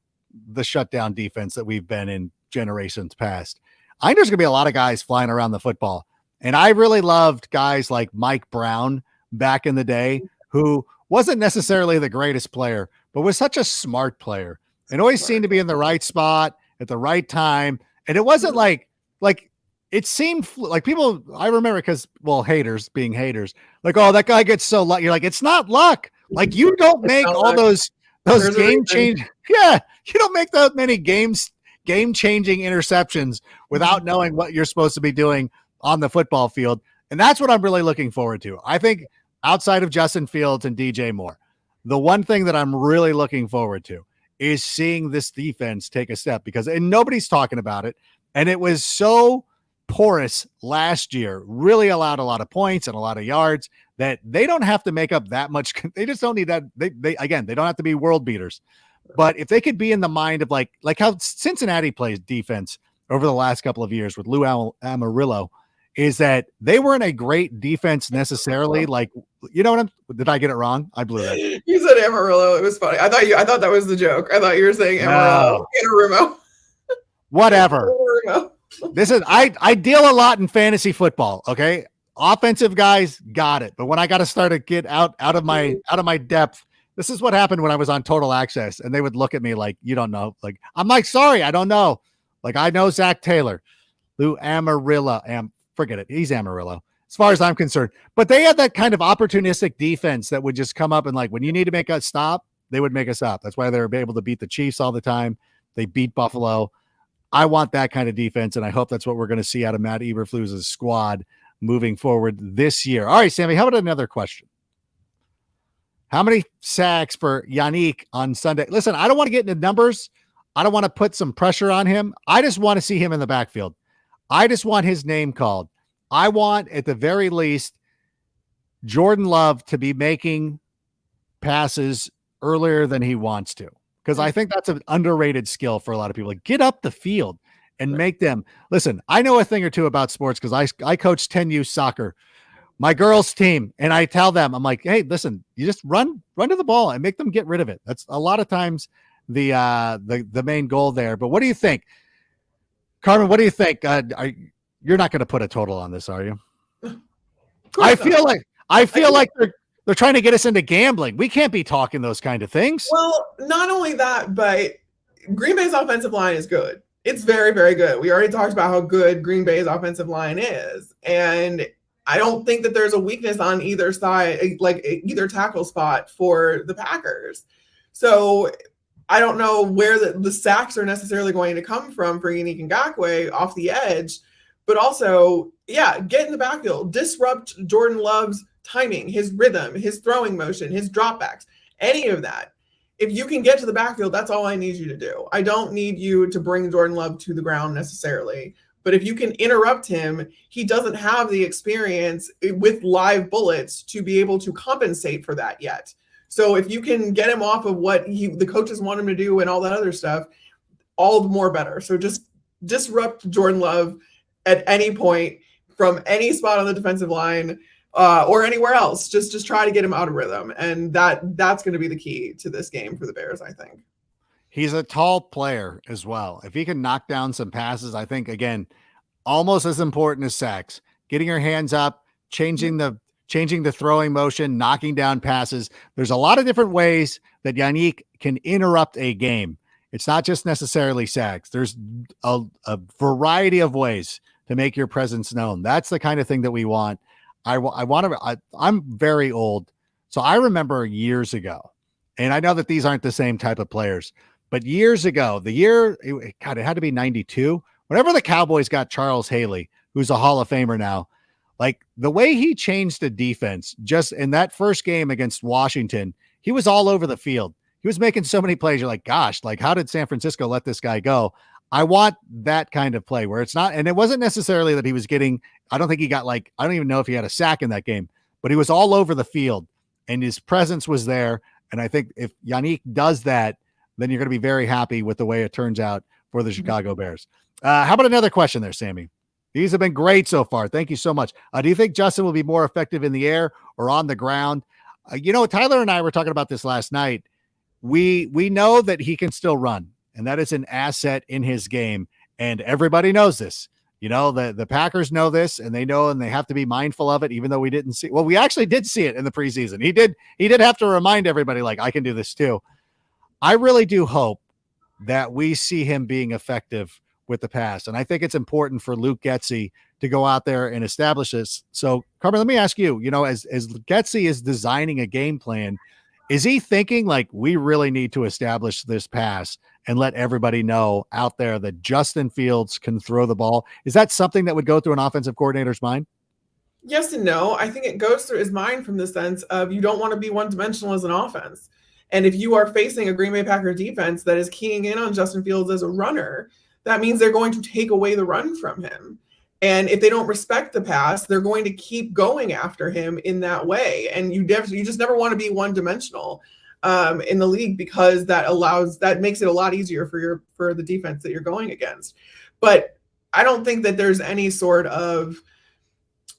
the shutdown defense that we've been in generations past, I think there's going to be a lot of guys flying around the football. And I really loved guys like Mike Brown back in the day, who wasn't necessarily the greatest player, but was such a smart player and always seemed to be in the right spot at the right time. And it wasn't like it seemed like people, I remember, because, well, haters being haters, like, oh, that guy gets so lucky. You're like, it's not luck. Like, you don't make all those game change. Yeah. You don't make that many game changing interceptions without knowing what you're supposed to be doing on the football field. And that's what I'm really looking forward to. I think outside of Justin Fields and DJ Moore, the one thing that I'm really looking forward to is seeing this defense take a step, and nobody's talking about it. And it was so porous last year, really allowed a lot of points and a lot of yards, that they don't have to make up that much. They just don't need that. They don't have to be world beaters. But if they could be in the mind of like how Cincinnati plays defense over the last couple of years with Lou Amarillo, is that they weren't a great defense necessarily. Like, you know did I get it wrong? I blew that. You said Amarillo. It was funny. I thought that was the joke. I thought you were saying Amarillo. No. Whatever. This is, I deal a lot in fantasy football. Okay. Offensive guys got it. But when I got to start to get out of my depth, this is what happened when I was on Total Access, and they would look at me like, you don't know. Like, I'm like, sorry, I don't know. Like, I know Zach Taylor, Lou Amarillo, forget it. He's Amarillo. as far as I'm concerned. But they had that kind of opportunistic defense that would just come up and like, when you need to make a stop, they would make a stop. That's why they were able to beat the Chiefs all the time. They beat Buffalo. I want that kind of defense, and I hope that's what we're going to see out of Matt Eberflus's squad moving forward this year. All right, Sammy, how about another question? How many sacks for Yannick on Sunday? Listen, I don't want to get into numbers. I don't want to put some pressure on him. I just want to see him in the backfield. I just want his name called. I want, at the very least, Jordan Love to be making passes earlier than he wants to, because I think that's an underrated skill for a lot of people. Like, get up the field and make them. Listen, I know a thing or two about sports because I coach 10U soccer, my girls team, and I tell them, I'm like, hey, listen, you just run to the ball and make them get rid of it. That's a lot of times the main goal there. But what do you think, Carmen? What do you think? You're not going to put a total on this, are you? I feel like they're trying to get us into gambling. We can't be talking those kind of things. Well, not only that, but Green Bay's offensive line is good. It's very, very good. We already talked about how good Green Bay's offensive line is. And I don't think that there's a weakness on either side, like either tackle spot for the Packers. So I don't know where the sacks are necessarily going to come from for Yannick Ngakoue off the edge. But also, yeah, get in the backfield, disrupt Jordan Love's timing, his rhythm, his throwing motion, his dropbacks, any of that. If you can get to the backfield, that's all I need you to do. I don't need you to bring Jordan Love to the ground necessarily. But if you can interrupt him, he doesn't have the experience with live bullets to be able to compensate for that yet. So if you can get him off of what the coaches want him to do and all that other stuff, all the more better. So just disrupt Jordan Love at any point from any spot on the defensive line or anywhere else. Just try to get him out of rhythm. And that's going to be the key to this game for the Bears, I think. He's a tall player as well. If he can knock down some passes, I think, again, almost as important as sacks, getting your hands up, changing the throwing motion, knocking down passes. There's a lot of different ways that Yannick can interrupt a game. It's not just necessarily sacks. There's a variety of ways to make your presence known. That's the kind of thing that we want. I'm very old, so I remember years ago, and I know that these aren't the same type of players, but years ago, it had to be 92. Whenever the Cowboys got Charles Haley, who's a Hall of Famer now, like the way he changed the defense just in that first game against Washington, he was all over the field. He was making so many plays. You're like, gosh, like how did San Francisco let this guy go? I want that kind of play where it's not, and it wasn't necessarily that he was getting, I don't think he got I don't even know if he had a sack in that game, but he was all over the field and his presence was there. And I think if Yannick does that, then you're going to be very happy with the way it turns out for the Chicago Bears. How about another question there, Sammy? These have been great so far. Thank you so much. Do you think Justin will be more effective in the air or on the ground? Tyler and I were talking about this last night. We know that he can still run, and that is an asset in his game. And everybody knows this. The Packers know this, and they know, and they have to be mindful of it, even though we didn't see. Well, we actually did see it in the preseason. He did have to remind everybody, like, I can do this too. I really do hope that we see him being effective with the pass. And I think it's important for Luke Getsy to go out there and establish this. So, Carmen, let me ask you, as Getsy is designing a game plan, is he thinking like we really need to establish this pass and let everybody know out there that Justin Fields can throw the ball? Is that something that would go through an offensive coordinator's mind? Yes and no. I think it goes through his mind from the sense of you don't want to be one-dimensional as an offense. And if you are facing a Green Bay Packer defense that is keying in on Justin Fields as a runner, that means they're going to take away the run from him. And if they don't respect the pass, they're going to keep going after him in that way. And you just never want to be one-dimensional in the league, because that makes it a lot easier for the defense that you're going against. But I don't think that there's any sort of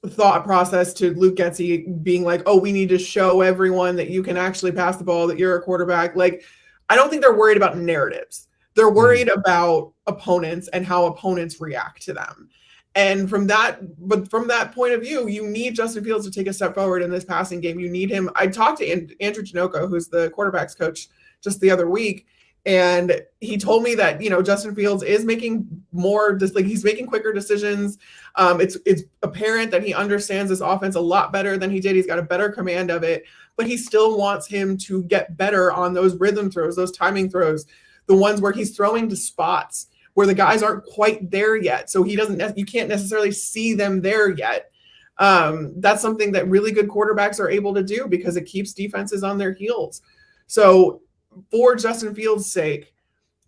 thought process to Luke Getsy being like, oh, we need to show everyone that you can actually pass the ball, that you're a quarterback. Like, I don't think they're worried about narratives. They're worried about opponents and how opponents react to them. And from that point of view, you need Justin Fields to take a step forward in this passing game. You need him. I talked to Andrew Tinoco, who's the quarterback's coach, just the other week, And he told me that, Justin Fields is making he's making quicker decisions. It's apparent that he understands this offense a lot better than he did. He's got a better command of it, but he still wants him to get better on those rhythm throws, those timing throws, the ones where he's throwing to spots where the guys aren't quite there yet. So you can't necessarily see them there yet. That's something that really good quarterbacks are able to do because it keeps defenses on their heels. So for Justin Fields' sake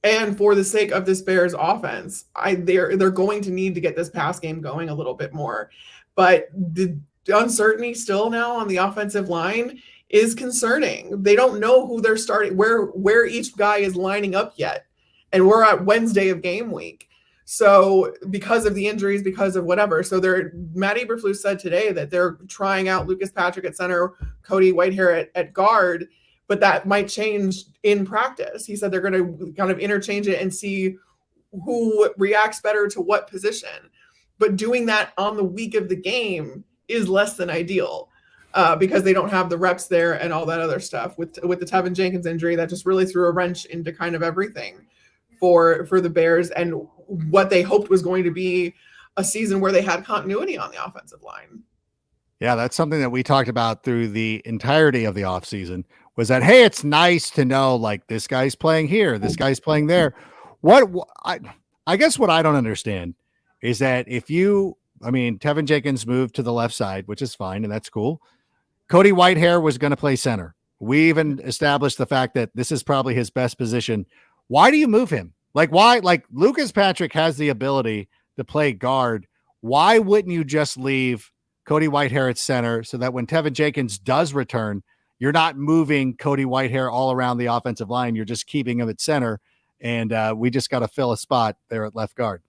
and for the sake of this Bears offense, they're going to need to get this pass game going a little bit more. But the uncertainty still now on the offensive line is concerning. They don't know who they're starting, where each guy is lining up yet. And we're at Wednesday of game week. So because of the injuries, because of whatever. So Matt Eberflus said today that they're trying out Lucas Patrick at center, Cody Whitehair at guard, but that might change in practice. He said they're going to kind of interchange it and see who reacts better to what position. But doing that on the week of the game is less than ideal because they don't have the reps there and all that other stuff. With the Tevin Jenkins injury, that just really threw a wrench into kind of everything for the Bears and what they hoped was going to be a season where they had continuity on the offensive line. Yeah, that's something that we talked about through the entirety of the offseason was that, hey, it's nice to know like this guy's playing here, this guy's playing there. I guess what I don't understand is that Tevin Jenkins moved to the left side, which is fine, and that's cool. Cody Whitehair was going to play center. We even established the fact that this is probably his best position. Why do you move him? Why? Lucas Patrick has the ability to play guard. Why wouldn't you just leave Cody Whitehair at center so that when Tevin Jenkins does return, you're not moving Cody Whitehair all around the offensive line. You're just keeping him at center. And we just got to fill a spot there at left guard.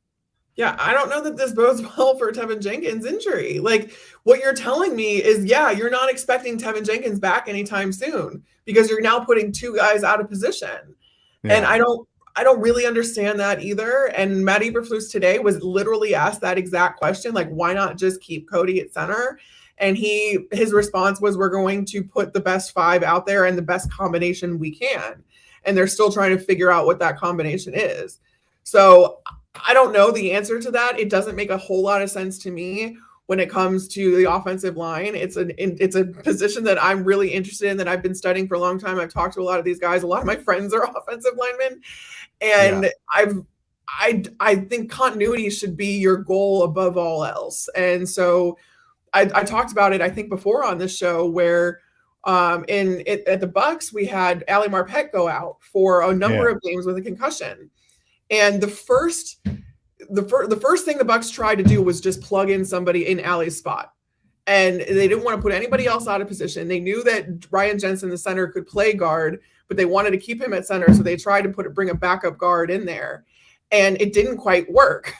Yeah, I don't know that this bodes well for Tevin Jenkins' injury. What you're telling me is, you're not expecting Tevin Jenkins back anytime soon because you're now putting two guys out of position. Yeah. And I don't really understand that either. And Matt Eberflus today was literally asked that exact question, why not just keep Cody at center? And his response was, we're going to put the best five out there and the best combination we can. And they're still trying to figure out what that combination is. So I don't know the answer to that. It doesn't make a whole lot of sense to me when it comes to the offensive line. It's a position that I'm really interested in, that I've been studying for a long time. I've talked to a lot of these guys. A lot of my friends are offensive linemen. And I think continuity should be your goal above all else. And so I talked about it, I think, before on this show where at the Bucs, we had Ali Marpet go out for a number of games with a concussion. And the first thing the Bucs tried to do was just plug in somebody in Ali's spot. And they didn't want to put anybody else out of position. They knew that Ryan Jensen, the center, could play guard, but they wanted to keep him at center. So they tried to bring a backup guard in there. And it didn't quite work.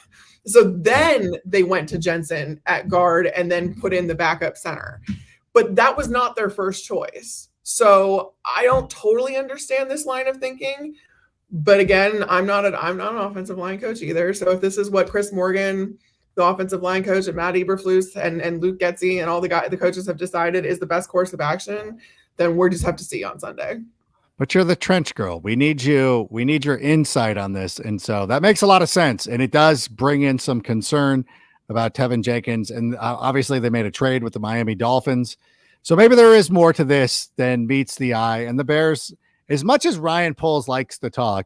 So then they went to Jensen at guard and then put in the backup center. But that was not their first choice. So I don't totally understand this line of thinking. But again, I'm not an offensive line coach either. So if this is what Chris Morgan, the offensive line coach, and Matt Eberflus and Luke Getsy and all the coaches have decided is the best course of action, then we'll just have to see on Sunday. But you're the trench girl. We need your insight on this. And so that makes a lot of sense. And it does bring in some concern about Tevin Jenkins. And obviously they made a trade with the Miami Dolphins. So maybe there is more to this than meets the eye. And the Bears, as much as Ryan Poles likes to talk,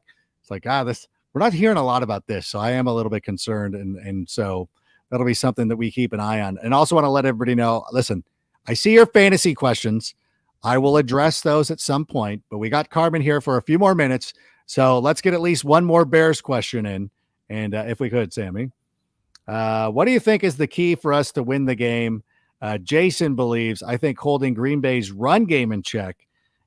it's we're not hearing a lot about this. So I am a little bit concerned. And so that'll be something that we keep an eye on. And also want to let everybody know, listen, I see your fantasy questions. I will address those at some point, but we got Carmen here for a few more minutes. So let's get at least one more Bears question in. And if we could, Sammy, what do you think is the key for us to win the game? Jason believes, I think holding Green Bay's run game in check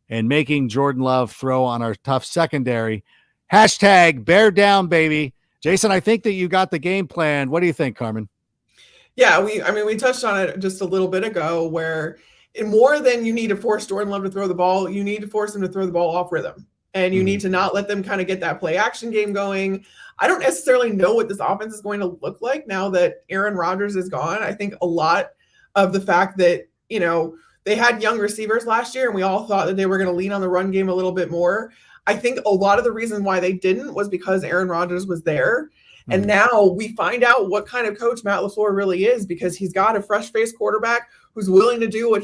and making Jordan Love throw on our tough secondary. Hashtag bear down, baby. Jason, I think that you got the game plan. What do you think, Carmen? Yeah, we touched on it just a little bit ago where more than you need to force Jordan Love to throw the ball, you need to force him to throw the ball off rhythm. And you need to not let them kind of get that play action game going. I don't necessarily know what this offense is going to look like now that Aaron Rodgers is gone. I think a lot of the fact that, they had young receivers last year and we all thought that they were going to lean on the run game a little bit more. I think a lot of the reason why they didn't was because Aaron Rodgers was there. And now we find out what kind of coach Matt LaFleur really is, because he's got a fresh-faced quarterback who's willing to do what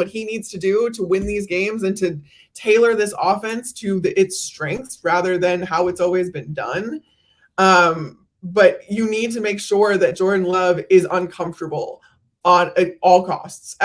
he needs to do to win these games and to tailor this offense to its strengths rather than how it's always been done. But you need to make sure that Jordan Love is uncomfortable at all costs.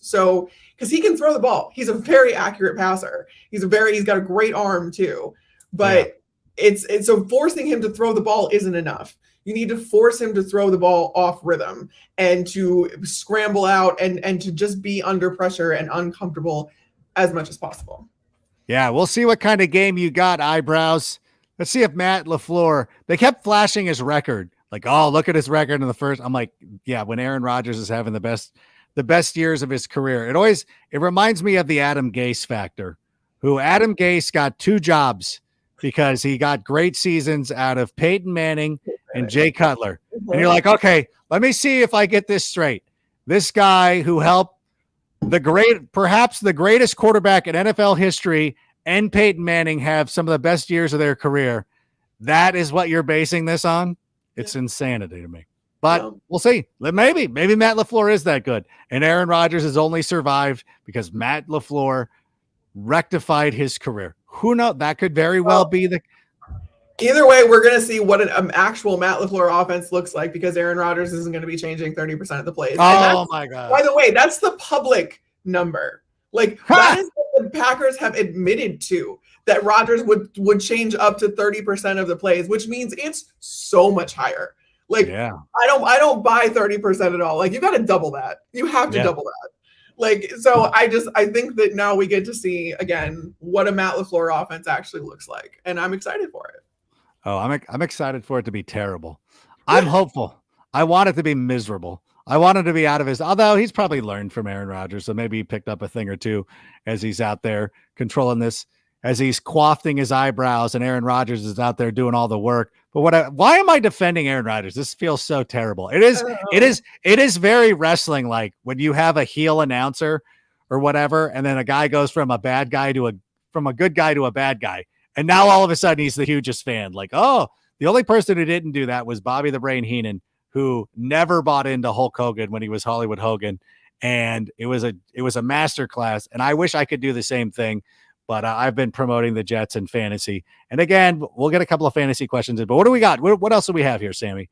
So, because he can throw the ball, he's a very accurate passer. He's got a great arm too, but it's so forcing him to throw the ball isn't enough. You need to force him to throw the ball off rhythm and to scramble out and to just be under pressure and uncomfortable as much as possible. Yeah, we'll see what kind of game you got, Eyebrows. Let's see if Matt LaFleur, they kept flashing his record. Like, oh, look at his record in the first. I'm like, yeah, when Aaron Rodgers is having the best years of his career. It reminds me of the Adam Gase factor, who Adam Gase got 2 jobs because he got great seasons out of Peyton Manning and Jay Cutler. And you're like, okay, let me see if I get this straight. This guy who helped perhaps the greatest quarterback in NFL history and Peyton Manning have some of the best years of their career. That is what you're basing this on? It's insanity to me. But we'll see. Maybe Matt LaFleur is that good. And Aaron Rodgers has only survived because Matt LaFleur rectified his career. Who knows? That could very well be the. Either way, we're going to see what an actual Matt LaFleur offense looks like, because Aaron Rodgers isn't going to be changing 30% of the plays. Oh, my God. By the way, that's the public number. Like, that is what the Packers have admitted to, that Rodgers would change up to 30% of the plays, which means it's so much higher. Like, I don't buy 30% at all. Like, you got to double that. You have to double that. Like, so I think that now we get to see again what a Matt LaFleur offense actually looks like, and I'm excited for it. Oh, I'm excited for it to be terrible. I'm hopeful. I want it to be miserable. I want him to be out of his, although he's probably learned from Aaron Rodgers, so maybe he picked up a thing or two as he's out there controlling this, as he's quaffing his eyebrows, and Aaron Rodgers is out there doing all the work. But why am I defending Aaron Rodgers? This feels so terrible. It is very wrestling, like when you have a heel announcer or whatever, and then a guy goes from a good guy to a bad guy. And now all of a sudden he's the hugest fan. Like, oh, the only person who didn't do that was Bobby the Brain Heenan, who never bought into Hulk Hogan when he was Hollywood Hogan. And it was a masterclass. And I wish I could do the same thing. But I've been promoting the Jets in fantasy. And again, we'll get a couple of fantasy questions in. But what do we got? What else do we have here, Sammy?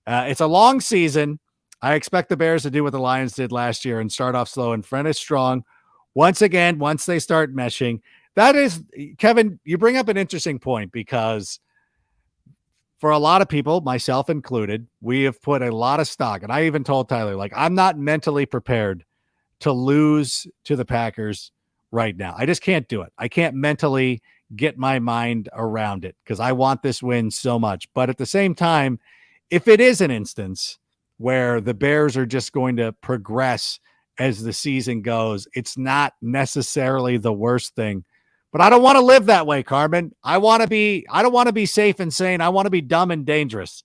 It's a long season. I expect the Bears to do what the Lions did last year and start off slow and finish strong. Once again, once they start meshing. That is, Kevin, you bring up an interesting point, because for a lot of people, myself included, we have put a lot of stock. And I even told Tyler, like, I'm not mentally prepared to lose to the Packers right now. I just can't do it. I can't mentally get my mind around it because I want this win so much. But at the same time, if it is an instance where the Bears are just going to progress as the season goes, it's not necessarily the worst thing. But I don't want to live that way, Carmen. I don't want to be safe and sane. I want to be dumb and dangerous.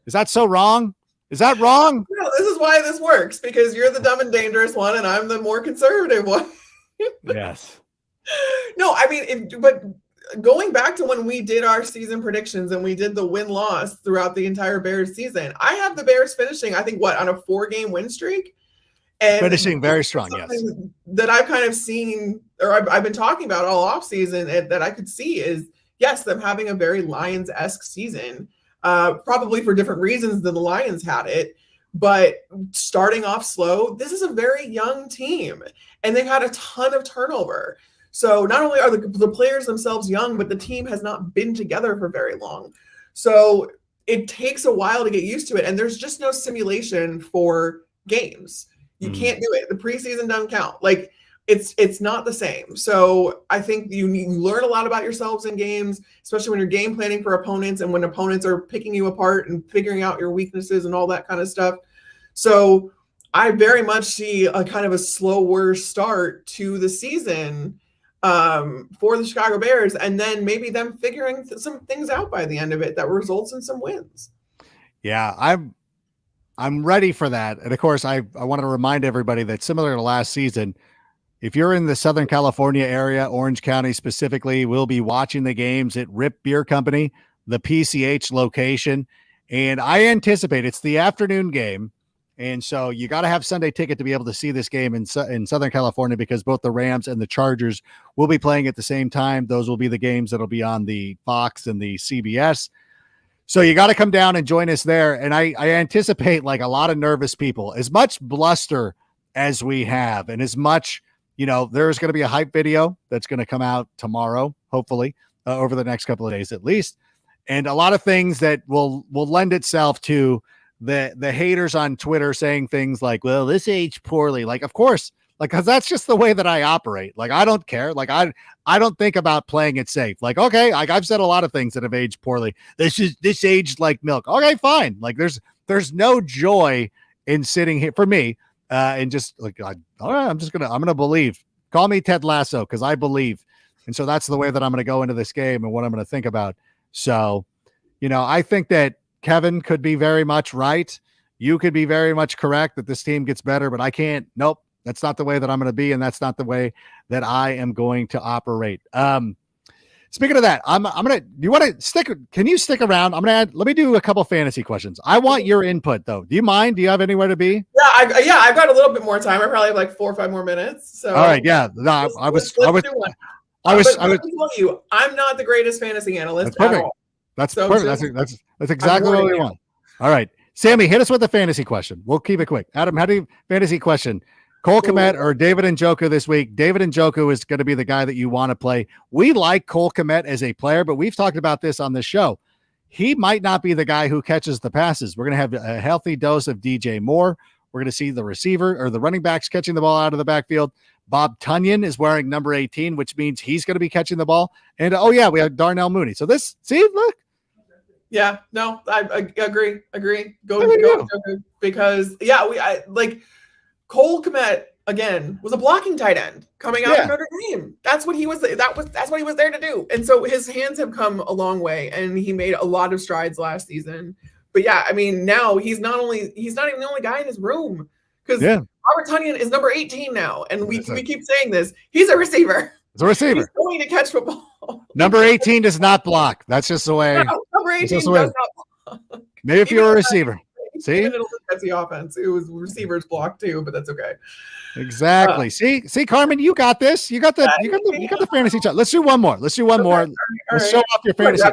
Is that so wrong? Is that wrong? No, this is why this works, because you're the dumb and dangerous one and I'm the more conservative one. Yes. No, I mean, but going back to when we did our season predictions and we did the win-loss throughout the entire Bears season, I have the Bears finishing, I think, on a 4-game win streak? And finishing very strong, yes. That I've kind of seen, or I've been talking about all offseason, and that I could see is, yes, them having a very Lions-esque season, probably for different reasons than the Lions had it. But starting off slow, this is a very young team, and they've had a ton of turnover. So not only are the players themselves young, but the team has not been together for very long. So it takes a while to get used to it, and there's just no simulation for games. You can't do it. The preseason doesn't count. Like, it's not the same. So I think you learn a lot about yourselves in games, especially when you're game planning for opponents and when opponents are picking you apart and figuring out your weaknesses and all that kind of stuff. So I very much see a kind of a slower start to the season for the Chicago Bears, and then maybe them figuring some things out by the end of it that results in some wins. Yeah, I'm ready for that. And of course, I want to remind everybody that similar to last season, if you're in the Southern California area, Orange County specifically, we'll be watching the games at Rip Beer Company, the PCH location. And I anticipate it's the afternoon game. And so you got to have Sunday ticket to be able to see this game in Southern California, because both the Rams and the Chargers will be playing at the same time. Those will be the games that'll be on the Fox and the CBS. So you got to come down and join us there. And I anticipate like a lot of nervous people, as much bluster as we have, and as much, there's going to be a hype video that's going to come out tomorrow, hopefully, over the next couple of days at least. And a lot of things that will lend itself to the haters on Twitter saying things like, well, this aged poorly. Like, of course, like, cause that's just the way that I operate. Like, I don't care. Like, I don't think about playing it safe. Like, okay, like I've said a lot of things that have aged poorly. This aged like milk. Okay, fine. Like there's no joy in sitting here for me. And just like, all right, I'm going to believe. Call me Ted Lasso, cause I believe. And so that's the way that I'm going to go into this game and what I'm going to think about. So, I think that Kevin could be very much right. You could be very much correct that this team gets better, but I can't. Nope. That's not the way that I'm going to be. And that's not the way that I am going to operate. Speaking of that, can you stick around? Let me do a couple fantasy questions. I want your input though. Do you mind? Do you have anywhere to be? Yeah, I've got a little bit more time. I probably have like 4 or 5 more minutes. So all right. Yeah. No, I was tell you, I'm not the greatest fantasy analyst at all. That's perfect. That's exactly what we want. All right. Sammy, hit us with a fantasy question. We'll keep it quick. Adam, how do you fantasy question? Cole Kmet or David Njoku this week? David Njoku is going to be the guy that you want to play. We like Cole Kmet as a player, but we've talked about this on the show. He might not be the guy who catches the passes. We're going to have a healthy dose of DJ Moore. We're going to see the receiver or the running backs catching the ball out of the backfield. Bob Tunyon is wearing number 18, which means he's going to be catching the ball. And, we have Darnell Mooney. So look. Yeah, no, I agree. Go because Cole Kmet again was a blocking tight end coming out of Notre Dame. That's what he was. That's what he was there to do. And so his hands have come a long way, and he made a lot of strides last season. But yeah, I mean, now he's not even the only guy in his room, because Robert Tunyon is number 18 now, and we keep saying this. He's a receiver. He's a receiver. He's going to catch football. Number 18 does not block. That's just the way. No, number 18 does not block. Maybe if you're a receiver. See? That's the offense. It was receivers blocked too, but that's okay. Exactly. See, Carmen, you got this. You got the fantasy chat. Let's do one more. Let's show off your fantasy.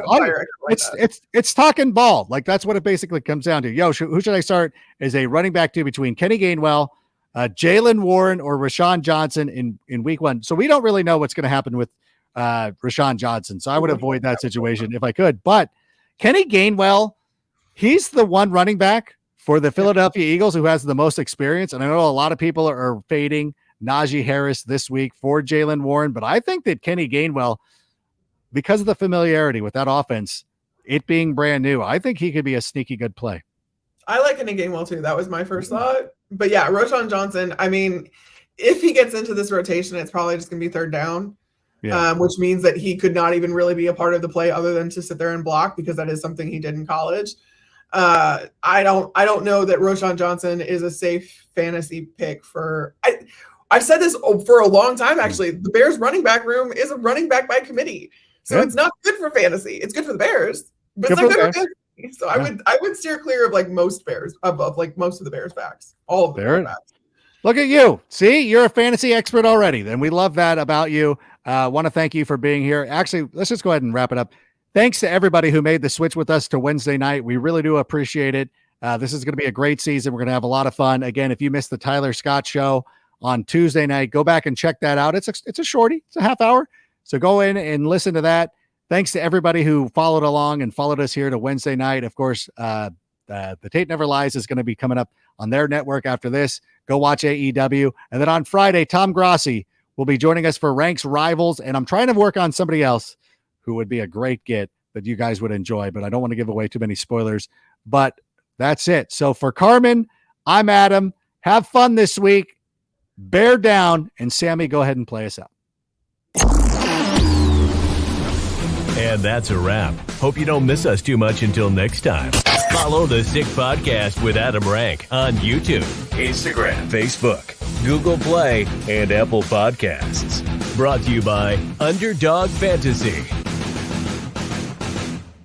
It's talking ball. Like that's what it basically comes down to. Who should I start as a running back between Kenny Gainwell, Jaylen Warren, or Rashawn Johnson in week 1? So we don't really know what's going to happen with Rashawn Johnson. So I would avoid that situation if I could. But Kenny Gainwell, he's the one running back for the Philadelphia Eagles who has the most experience. And I know a lot of people are fading Najee Harris this week for Jaylen Warren, but I think that Kenny Gainwell, because of the familiarity with that offense, it being brand new, I think he could be a sneaky good play. I like Kenny Gainwell too. That was my first thought. But yeah, Rashawn Johnson, I mean, if he gets into this rotation, it's probably just going to be third down, which means that he could not even really be a part of the play other than to sit there and block, because that is something he did in college. I don't know that Rashawn Johnson is a safe fantasy pick for. I've said this for a long time. Actually, the Bears running back room is a running back by committee, so it's not good for fantasy. It's good for the Bears, but it's not good for fantasy. So I would steer clear of like most Bears, of like most of the Bears backs, all of the Bears backs. Look at you. See, you're a fantasy expert already. Then we love that about you. Want to thank you for being here. Actually, let's just go ahead and wrap it up. Thanks to everybody who made the switch with us to Wednesday night. We really do appreciate it. This is going to be a great season. We're going to have a lot of fun. Again, if you missed the Tyler Scott show on Tuesday night, go back and check that out. It's a shorty. It's a half hour. So go in and listen to that. Thanks to everybody who followed along and followed us here to Wednesday night. Of course, the Tape Never Lies is going to be coming up on their network after this. Go watch AEW. And then on Friday, Tom Grossi will be joining us for Ranks Rivals. And I'm trying to work on somebody else who would be a great get that you guys would enjoy, but I don't want to give away too many spoilers. But that's it. So for Carmen, I'm Adam. Have fun this week. Bear down. And Sammy, go ahead and play us out. And that's a wrap. Hope you don't miss us too much until next time. Follow the Sick Podcast with Adam Rank on YouTube, Instagram, Facebook. Google Play, and Apple Podcasts. Brought to you by Underdog Fantasy.